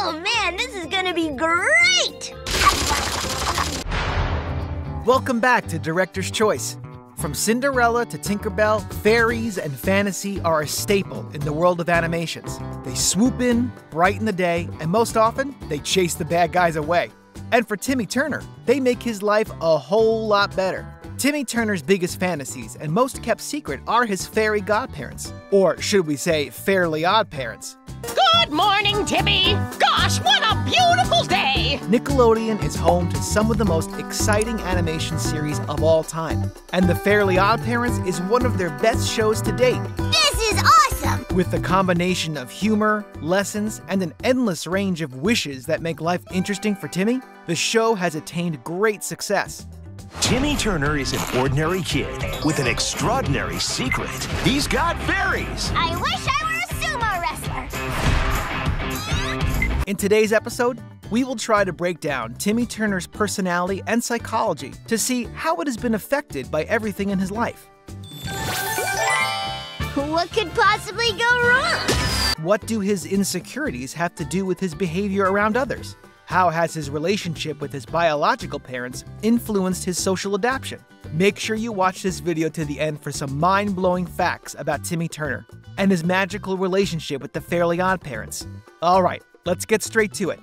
Oh man, this is gonna be great! Welcome back to Director's Choice. From Cinderella to Tinkerbell, fairies and fantasy are a staple in the world of animations. They swoop in, brighten the day, and most often, they chase the bad guys away. And for Timmy Turner, they make his life a whole lot better. Timmy Turner's biggest fantasies and most kept secret are his fairy godparents. Or should we say, fairly odd parents. Good morning, Timmy! Gosh, what a beautiful day! Nickelodeon is home to some of the most exciting animation series of all time. And The Fairly OddParents is one of their best shows to date. This is awesome! With a combination of humor, lessons, and an endless range of wishes that make life interesting for Timmy, the show has attained great success. Timmy Turner is an ordinary kid with an extraordinary secret. He's got fairies! I wish I were a sumo wrestler! In today's episode, we will try to break down Timmy Turner's personality and psychology to see how it has been affected by everything in his life. What could possibly go wrong? What do his insecurities have to do with his behavior around others? How has his relationship with his biological parents influenced his social adaptation? Make sure you watch this video to the end for some mind-blowing facts about Timmy Turner and his magical relationship with the Fairly OddParents. All right, let's get straight to it.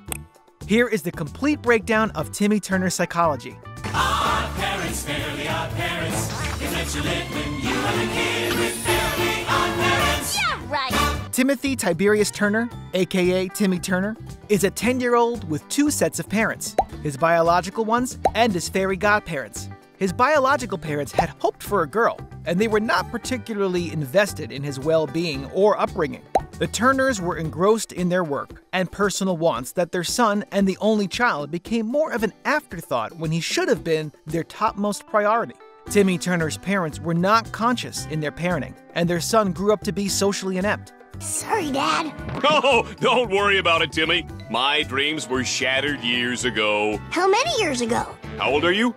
Here is the complete breakdown of Timmy Turner's psychology. Odd parents, Fairly OddParents. It lets you live when you were a kid with Fairly OddParents. Yeah, right! Timothy Tiberius Turner, aka Timmy Turner, is a 10-year-old with two sets of parents, his biological ones and his fairy godparents. His biological parents had hoped for a girl, and they were not particularly invested in his well-being or upbringing. The Turners were engrossed in their work and personal wants that their son and the only child became more of an afterthought when he should have been their topmost priority. Timmy Turner's parents were not conscious in their parenting, and their son grew up to be socially inept. Sorry, Dad. Oh, don't worry about it, Timmy. My dreams were shattered years ago. How many years ago? How old are you?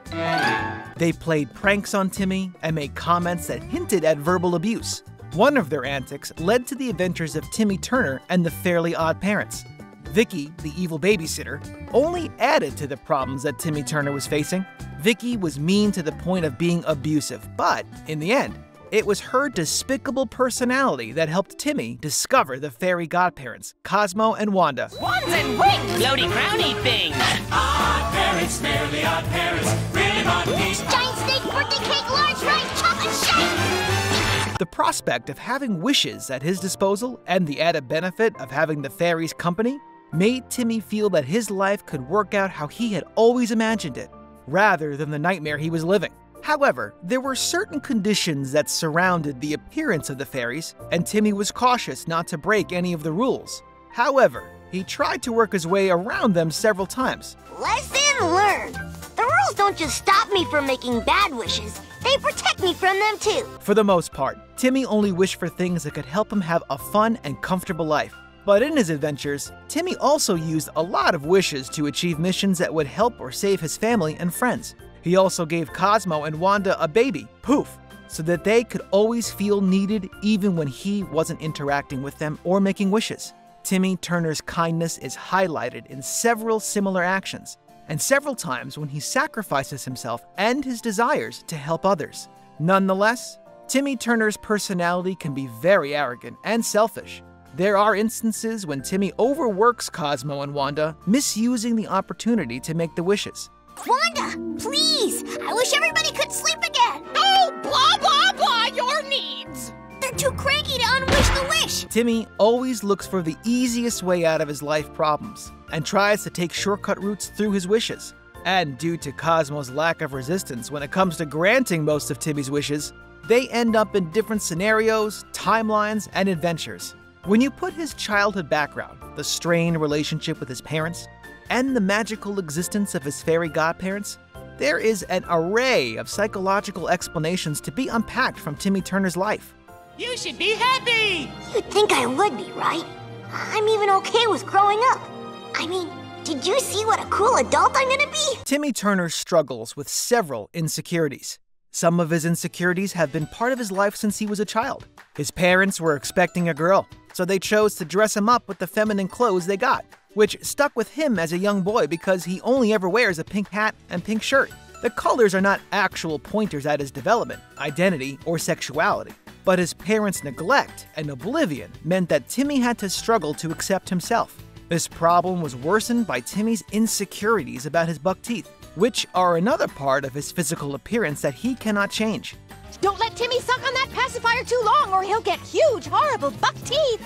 They played pranks on Timmy and made comments that hinted at verbal abuse. One of their antics led to the adventures of Timmy Turner and the Fairly OddParents. Vicky, the evil babysitter, only added to the problems that Timmy Turner was facing. Vicky was mean to the point of being abusive, but in the end, it was her despicable personality that helped Timmy discover the fairy godparents, Cosmo and Wanda. Wands and rings, floaty crowny things. Odd parents, Fairly OddParents. Really want these. Giant steak, birthday cake, large rice, chocolate shake! The prospect of having wishes at his disposal and the added benefit of having the fairies' company made Timmy feel that his life could work out how he had always imagined it, rather than the nightmare he was living. However, there were certain conditions that surrounded the appearance of the fairies, and Timmy was cautious not to break any of the rules. However, he tried to work his way around them several times. Lesson learned. The rules don't just stop me from making bad wishes, they protect me from them too. For the most part, Timmy only wished for things that could help him have a fun and comfortable life. But in his adventures, Timmy also used a lot of wishes to achieve missions that would help or save his family and friends. He also gave Cosmo and Wanda a baby, Poof, so that they could always feel needed even when he wasn't interacting with them or making wishes. Timmy Turner's kindness is highlighted in several similar actions, and several times when he sacrifices himself and his desires to help others. Nonetheless, Timmy Turner's personality can be very arrogant and selfish. There are instances when Timmy overworks Cosmo and Wanda, misusing the opportunity to make the wishes. Wanda, please! I wish everybody could sleep again! Oh, blah, blah, blah, your needs! They're too cranky to unwish the wish! Timmy always looks for the easiest way out of his life problems and tries to take shortcut routes through his wishes. And due to Cosmo's lack of resistance when it comes to granting most of Timmy's wishes, they end up in different scenarios, timelines, and adventures. When you put his childhood background, the strained relationship with his parents, and the magical existence of his fairy godparents, there is an array of psychological explanations to be unpacked from Timmy Turner's life. You should be happy! You'd think I would be, right? I'm even okay with growing up. I mean, did you see what a cool adult I'm gonna be? Timmy Turner struggles with several insecurities. Some of his insecurities have been part of his life since he was a child. His parents were expecting a girl, so they chose to dress him up with the feminine clothes they got. which stuck with him as a young boy because he only ever wears a pink hat and pink shirt. The colors are not actual pointers at his development, identity, or sexuality, but his parents' neglect and oblivion meant that Timmy had to struggle to accept himself. This problem was worsened by Timmy's insecurities about his buck teeth, which are another part of his physical appearance that he cannot change. Don't let Timmy suck on that pacifier too long or he'll get huge, horrible buck teeth.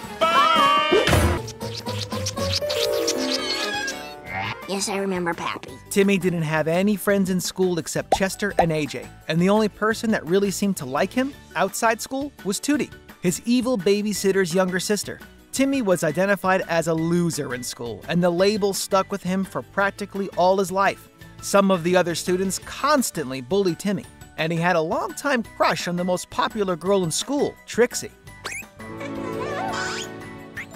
Yes, I remember Pappy. Timmy didn't have any friends in school except Chester and AJ, and the only person that really seemed to like him outside school was Tootie, his evil babysitter's younger sister. Timmy was identified as a loser in school, and the label stuck with him for practically all his life. Some of the other students constantly bullied Timmy, and he had a long-time crush on the most popular girl in school, Trixie.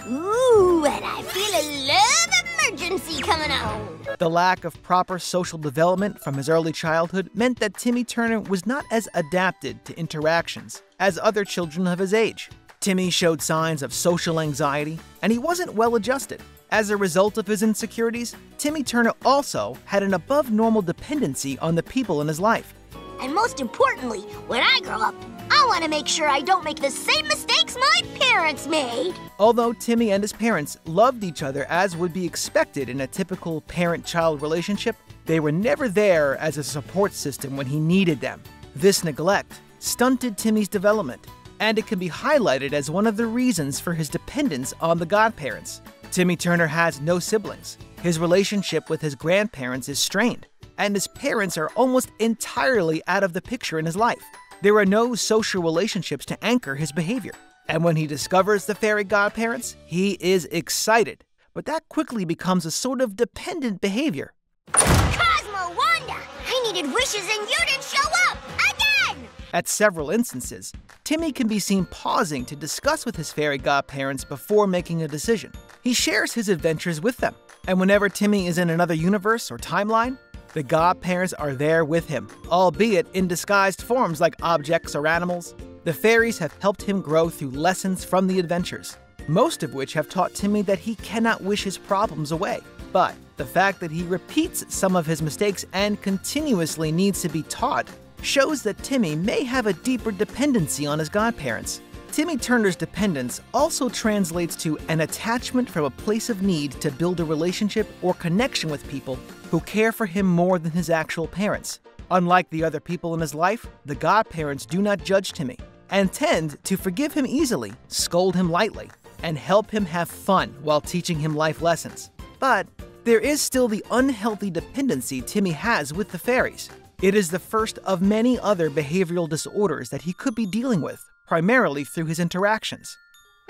Ooh, and I feel a love emergency coming on. The lack of proper social development from his early childhood meant that Timmy Turner was not as adapted to interactions as other children of his age. Timmy showed signs of social anxiety, and he wasn't well adjusted. As a result of his insecurities, Timmy Turner also had an above-normal dependency on the people in his life. And most importantly, when I grow up, I want to make sure I don't make the same mistakes my parents made. Although Timmy and his parents loved each other as would be expected in a typical parent-child relationship, they were never there as a support system when he needed them. This neglect stunted Timmy's development, and it can be highlighted as one of the reasons for his dependence on the godparents. Timmy Turner has no siblings. His relationship with his grandparents is strained, and his parents are almost entirely out of the picture in his life. There are no social relationships to anchor his behavior. And when he discovers the fairy godparents, he is excited. But that quickly becomes a sort of dependent behavior. Cosmo Wanda! I needed wishes and you didn't show up! Again! At several instances, Timmy can be seen pausing to discuss with his fairy godparents before making a decision. He shares his adventures with them, and whenever Timmy is in another universe or timeline, the godparents are there with him, albeit in disguised forms like objects or animals. The fairies have helped him grow through lessons from the adventures, most of which have taught Timmy that he cannot wish his problems away. But the fact that he repeats some of his mistakes and continuously needs to be taught shows that Timmy may have a deeper dependency on his godparents. Timmy Turner's dependence also translates to an attachment from a place of need to build a relationship or connection with people who care for him more than his actual parents. Unlike the other people in his life, the godparents do not judge Timmy and tend to forgive him easily, scold him lightly, and help him have fun while teaching him life lessons. But there is still the unhealthy dependency Timmy has with the fairies. It is the first of many other behavioral disorders that he could be dealing with, primarily through his interactions.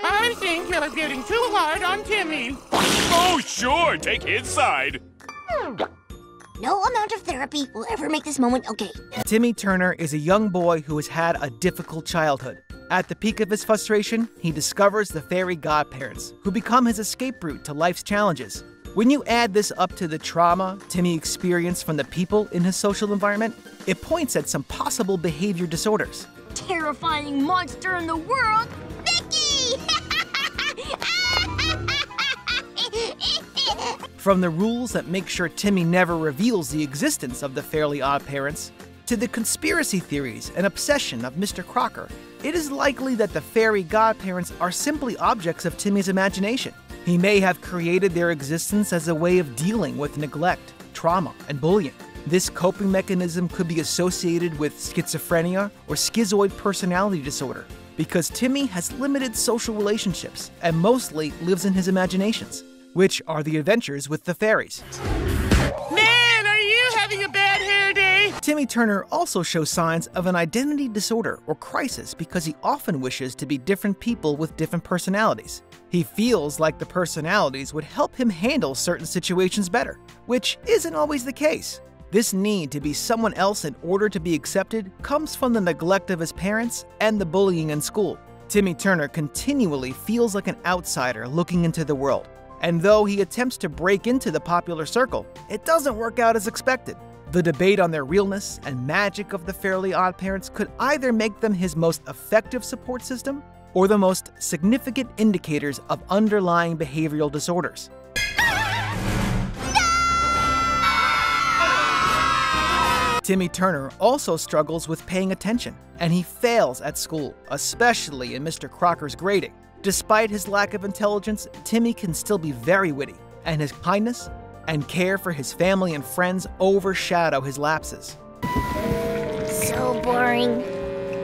I think you're getting too hard on Timmy. Oh, sure, take his side. No amount of therapy will ever make this moment okay. Timmy Turner is a young boy who has had a difficult childhood. At the peak of his frustration, he discovers the fairy godparents, who become his escape route to life's challenges. When you add this up to the trauma Timmy experienced from the people in his social environment, it points at some possible behavior disorders. Terrifying monster in the world, Vicky! From the rules that make sure Timmy never reveals the existence of the Fairly Odd Parents, to the conspiracy theories and obsession of Mr. Crocker, it is likely that the fairy godparents are simply objects of Timmy's imagination. He may have created their existence as a way of dealing with neglect, trauma, and bullying. This coping mechanism could be associated with schizophrenia or schizoid personality disorder, because Timmy has limited social relationships and mostly lives in his imaginations, which are the adventures with the fairies. Man, are you having a bad hair day? Timmy Turner also shows signs of an identity disorder or crisis because he often wishes to be different people with different personalities. He feels like the personalities would help him handle certain situations better, which isn't always the case. This need to be someone else in order to be accepted comes from the neglect of his parents and the bullying in school. Timmy Turner continually feels like an outsider looking into the world, and though he attempts to break into the popular circle, it doesn't work out as expected. The debate on their realness and magic of the Fairly Odd Parents could either make them his most effective support system or the most significant indicators of underlying behavioral disorders. Timmy Turner also struggles with paying attention, and he fails at school, especially in Mr. Crocker's grading. Despite his lack of intelligence, Timmy can still be very witty, and his kindness and care for his family and friends overshadow his lapses. So boring.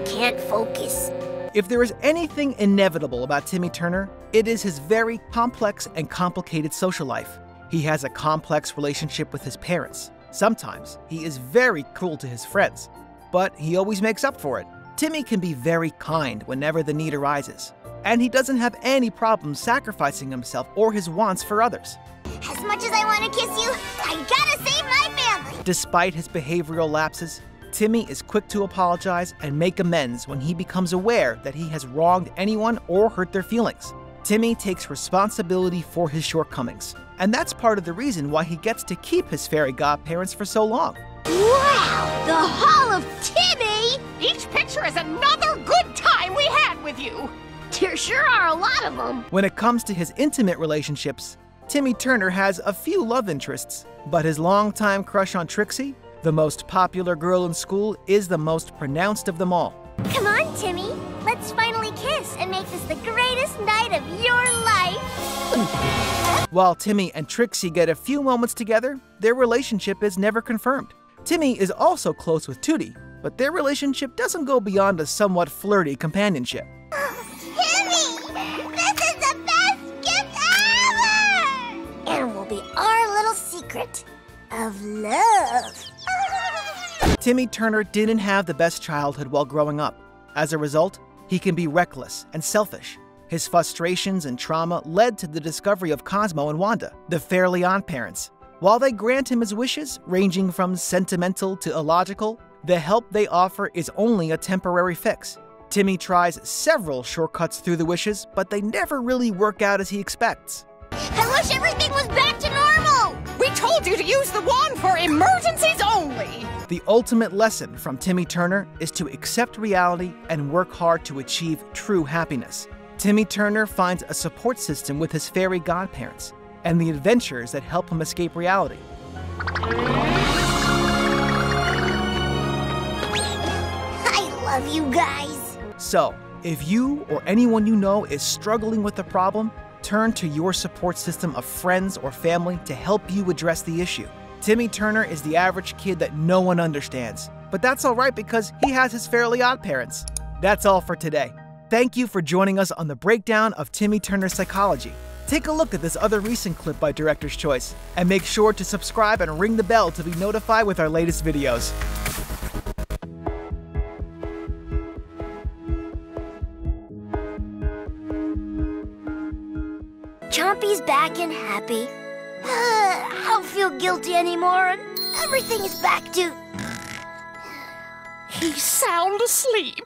Can't focus. If there is anything inevitable about Timmy Turner, it is his very complex and complicated social life. He has a complex relationship with his parents. Sometimes he is very cruel to his friends, but he always makes up for it. Timmy can be very kind whenever the need arises, and he doesn't have any problem sacrificing himself or his wants for others. As much as I want to kiss you, I gotta save my family! Despite his behavioral lapses, Timmy is quick to apologize and make amends when he becomes aware that he has wronged anyone or hurt their feelings. Timmy takes responsibility for his shortcomings, and that's part of the reason why he gets to keep his fairy godparents for so long. Wow! The Hall of Timmy! Each picture is another good time we had with you. There sure are a lot of them. When it comes to his intimate relationships, Timmy Turner has a few love interests, but his longtime crush on Trixie, the most popular girl in school, is the most pronounced of them all. Come on, Timmy. Let's finally kiss and make this the greatest night of your life. While Timmy and Trixie get a few moments together, their relationship is never confirmed. Timmy is also close with Tootie, but their relationship doesn't go beyond a somewhat flirty companionship. Timmy! This is the best gift ever! And will be our little secret of love. Timmy Turner didn't have the best childhood while growing up. As a result, he can be reckless and selfish. His frustrations and trauma led to the discovery of Cosmo and Wanda, the Fairly Odd Parents. While they grant him his wishes, ranging from sentimental to illogical, the help they offer is only a temporary fix. Timmy tries several shortcuts through the wishes, but they never really work out as he expects. I wish everything was back to normal! We told you to use the wand for emergencies only. The ultimate lesson from Timmy Turner is to accept reality and work hard to achieve true happiness. Timmy Turner finds a support system with his fairy godparents and the adventures that help him escape reality. I love you guys. So, if you or anyone you know is struggling with a problem, turn to your support system of friends or family to help you address the issue. Timmy Turner is the average kid that no one understands, but that's all right because he has his Fairly Odd Parents. That's all for today. Thank you for joining us on the breakdown of Timmy Turner's psychology. Take a look at this other recent clip by Director's Choice, and make sure to subscribe and ring the bell to be notified with our latest videos. Chompy's back and happy. I don't feel guilty anymore, and everything is back to... He's sound asleep.